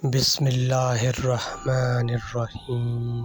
بسم اللہ الرحمن الرحیم۔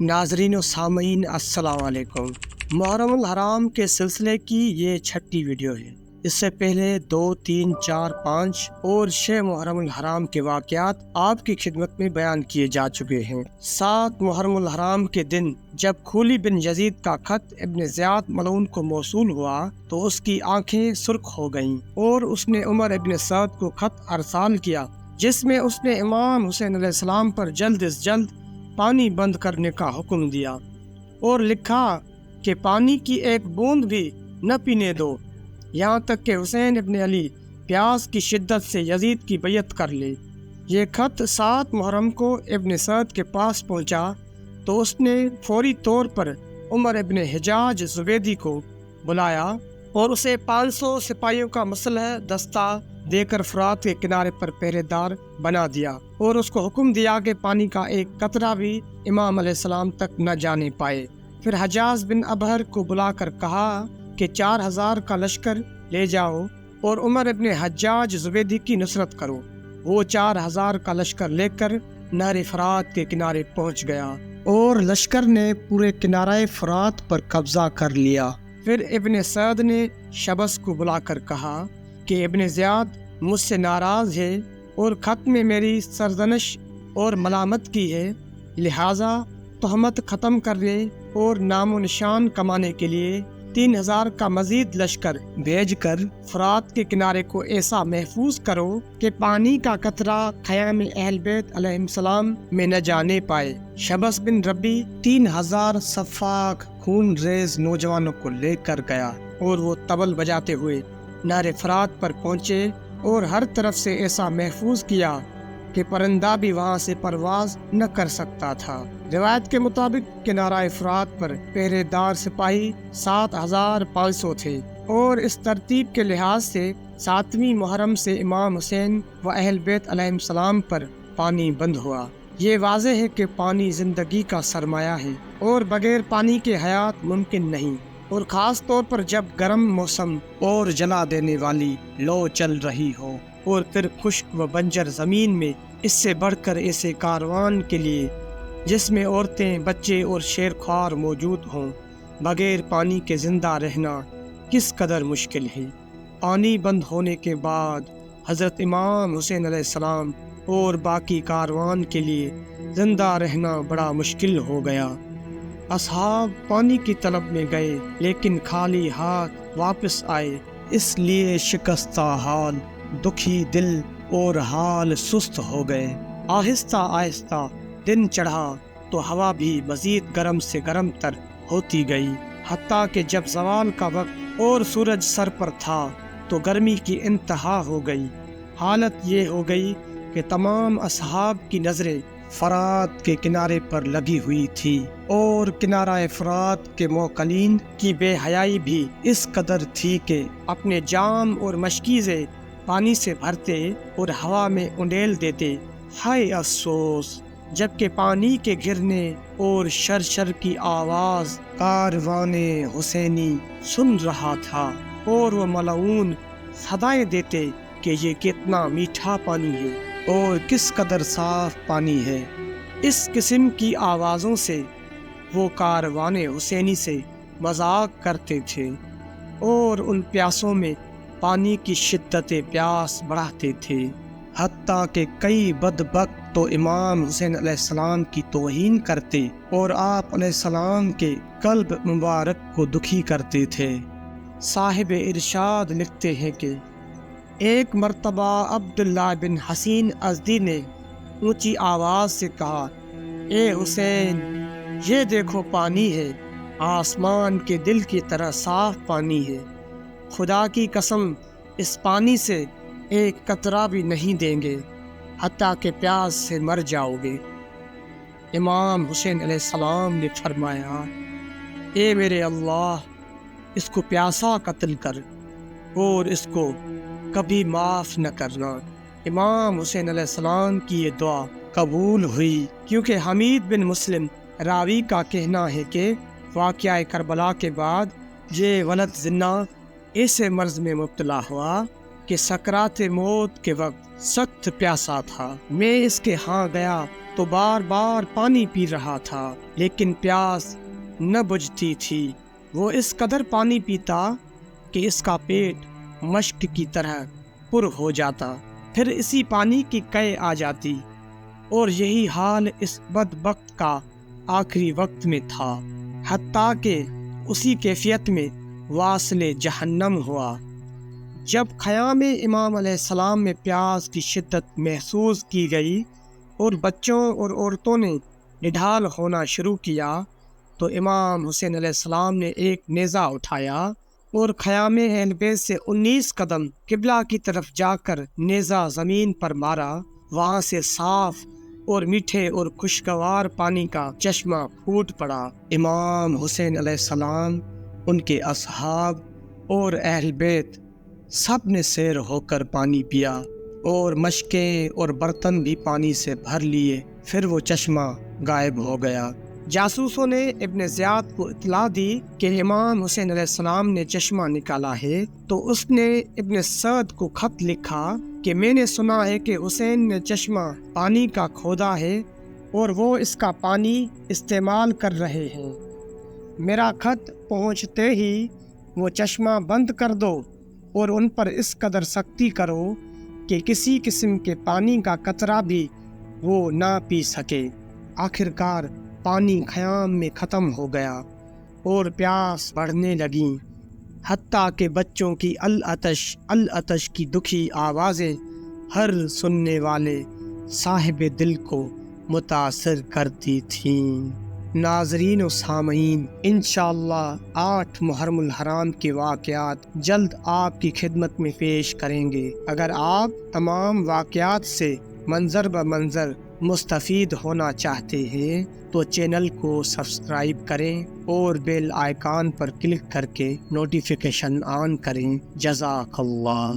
ناظرین و سامعین السلام علیکم۔ محرم الحرام کے سلسلے کی یہ 6ٹھی ویڈیو ہے۔ اس سے پہلے 2، 3، 4، 5 اور 6 محرم الحرام کے واقعات آپ کی خدمت میں بیان کیے جا چکے ہیں۔ 7 محرم الحرام کے دن جب کھولی بن یزید کا خط ابن زیاد ملعون کو موصول ہوا تو اس کی آنکھیں سرخ ہو گئیں اور اس نے عمر ابن سعد کو خط ارسال کیا جس میں اس نے امام حسین علیہ السلام پر جلد از جلد پانی بند کرنے کا حکم دیا اور لکھا کہ پانی کی ایک بوند بھی نہ پینے دو یہاں تک کہ حسین ابن علی پیاس کی شدت سے یزید کی بیعت کر لے۔ یہ خط 7 محرم کو ابن سعد کے پاس پہنچا تو اس نے فوری طور پر عمر ابن حجاج زبیدی کو بلایا اور اسے 500 سپاہیوں کا مسلح دستہ دے کر فرات کے کنارے پر پہرے دار بنا دیا اور اس کو حکم دیا کہ پانی کا ایک قطرہ بھی امام علیہ السلام تک نہ جانے پائے۔ پھر حجاز بن ابہر کو بلا کر کہا کہ 4000 کا لشکر لے جاؤ اور عمر ابن حجاج زبیدی کی نصرت کرو۔ وہ 4000 کا لشکر لے کر نہر فرات کے کنارے پہنچ گیا اور لشکر نے پورے کنارہ فرات پر قبضہ کر لیا۔ پھر ابن سعد نے شبس کو بلا کر کہا کہ ابن زیاد مجھ سے ناراض ہے اور خط میں میری سرزنش اور ملامت کی ہے، لہٰذا تہمت ختم کرنے اور نام و نشان کمانے کے لیے 3000 کا مزید لشکر بھیج کر فرات کے کنارے کو ایسا محفوظ کرو کہ پانی کا قطرہ خیام اہل بیت علیہ السلام میں نہ جانے پائے۔ شبس بن ربی 3000 سفاک خون ریز نوجوانوں کو لے کر گیا اور وہ طبل بجاتے ہوئے نہر فرات پر پہنچے اور ہر طرف سے ایسا محفوظ کیا کہ پرندہ بھی وہاں سے پرواز نہ کر سکتا تھا۔ روایت کے مطابق کنارہ فرات پر پہرے دار سپاہی 7500 تھے اور اس ترتیب کے لحاظ سے 7ویں محرم سے امام حسین و اہل بیت علیہ السلام پر پانی بند ہوا۔ یہ واضح ہے کہ پانی زندگی کا سرمایہ ہے اور بغیر پانی کے حیات ممکن نہیں، اور خاص طور پر جب گرم موسم اور جلا دینے والی لو چل رہی ہو اور پھر خشک و بنجر زمین میں اس سے بڑھ کر ایسے کاروان کے لیے جس میں عورتیں، بچے اور شیرخوار موجود ہوں، بغیر پانی کے زندہ رہنا کس قدر مشکل ہے۔ پانی بند ہونے کے بعد حضرت امام حسین علیہ السلام اور باقی کاروان کے لیے زندہ رہنا بڑا مشکل ہو گیا۔ اصحاب پانی کی طلب میں گئے لیکن خالی ہاتھ واپس آئے، اس لیے شکستہ حال، دکھی دل اور حال سست ہو گئے۔ آہستہ آہستہ دن چڑھا تو ہوا بھی مزید گرم سے گرم تر ہوتی گئی، حتیٰ کہ جب زوال کا وقت اور سورج سر پر تھا تو گرمی کی انتہا ہو گئی۔ حالت یہ ہو گئی کہ تمام اصحاب کی نظریں فرات کے کنارے پر لگی ہوئی تھی اور کنارہ فرات کے موکلین کی بے حیائی بھی اس قدر تھی کہ اپنے جام اور مشکیزیں پانی سے بھرتے اور ہوا میں انڈیل دیتے۔ ہائے افسوس! جبکہ پانی کے گرنے اور شرشر کی آواز کاروان حسینی سن رہا تھا اور وہ ملعون صدائیں دیتے کہ یہ کتنا میٹھا پانی ہے اور کس قدر صاف پانی ہے۔ اس قسم کی آوازوں سے وہ کاروان حسینی سے مذاق کرتے تھے اور ان پیاسوں میں پانی کی شدت پیاس بڑھاتے تھے، حتیٰ کہ کئی بدبخت تو امام حسین علیہ السلام کی توہین کرتے اور آپ علیہ السلام کے قلب مبارک کو دکھی کرتے تھے۔ صاحب ارشاد لکھتے ہیں کہ ایک مرتبہ عبداللہ بن حسین ازدی نے اونچی آواز سے کہا، اے حسین، یہ دیکھو پانی ہے، آسمان کے دل کی طرح صاف پانی ہے، خدا کی قسم اس پانی سے ایک قطرہ بھی نہیں دیں گے حتیٰ کہ پیاس سے مر جاؤ گے۔ امام حسین علیہ السلام نے فرمایا، اے میرے اللہ، اس کو پیاسا قتل کر اور اس کو کبھی معاف نہ کرنا۔ امام حسین علیہ السلام کی یہ دعا قبول ہوئی، کیونکہ حمید بن مسلم راوی کا کہنا ہے کہ واقعہ کربلا کے بعد یہ ولد زنا ایسے مرض میں مبتلا ہوا کہ سکرات موت کے وقت سخت پیاسا تھا۔ میں اس کے ہاں گیا تو بار بار پانی پی رہا تھا، لیکن پیاس نہ بجھتی تھی۔ وہ اس قدر پانی پیتا کہ اس کا پیٹ مشک کی طرح پر ہو جاتا، پھر اسی پانی کی قے آ جاتی، اور یہی حال اس بدبخت کا آخری وقت میں تھا، حتیٰ کہ اسی کیفیت میں واصل جہنم ہوا۔ جب خیام امام علیہ السلام میں پیاس کی شدت محسوس کی گئی اور بچوں اور عورتوں نے نڈھال ہونا شروع کیا، تو امام حسین علیہ السلام نے ایک نیزہ اٹھایا اور خیام اہل بیت سے 19 قدم قبلہ کی طرف جا کر نیزہ زمین پر مارا۔ وہاں سے صاف اور میٹھے اور خوشگوار پانی کا چشمہ پھوٹ پڑا۔ امام حسین علیہ السلام، ان کے اصحاب اور اہل بیت سب نے سیر ہو کر پانی پیا، اور مشکیں اور برتن بھی پانی سے بھر لیے۔ پھر وہ چشمہ غائب ہو گیا۔ جاسوسوں نے ابن زیاد کو اطلاع دی کہ امام حسین علیہ السلام نے چشمہ نکالا ہے، تو اس نے ابن سعد کو خط لکھا کہ میں نے سنا ہے کہ حسین نے چشمہ پانی کا کھودا ہے اور وہ اس کا پانی استعمال کر رہے ہیں۔ میرا خط پہنچتے ہی وہ چشمہ بند کر دو اور ان پر اس قدر سختی کرو کہ کسی قسم کے پانی کا قطرہ بھی وہ نہ پی سکے۔ آخر کار پانی خیام میں ختم ہو گیا اور پیاس بڑھنے لگی، حتیٰ کہ بچوں کی العطش العطش کی دکھی آوازیں ہر سننے والے صاحب دل کو متاثر کرتی تھیں۔ ناظرین و سامعین، انشاءاللہ 8 محرم الحرام کے واقعات جلد آپ کی خدمت میں پیش کریں گے۔ اگر آپ تمام واقعات سے منظر بہ منظر مستفید ہونا چاہتے ہیں تو چینل کو سبسکرائب کریں اور بیل آئیکن پر کلک کر کے نوٹیفیکیشن آن کریں۔ جزاک اللہ۔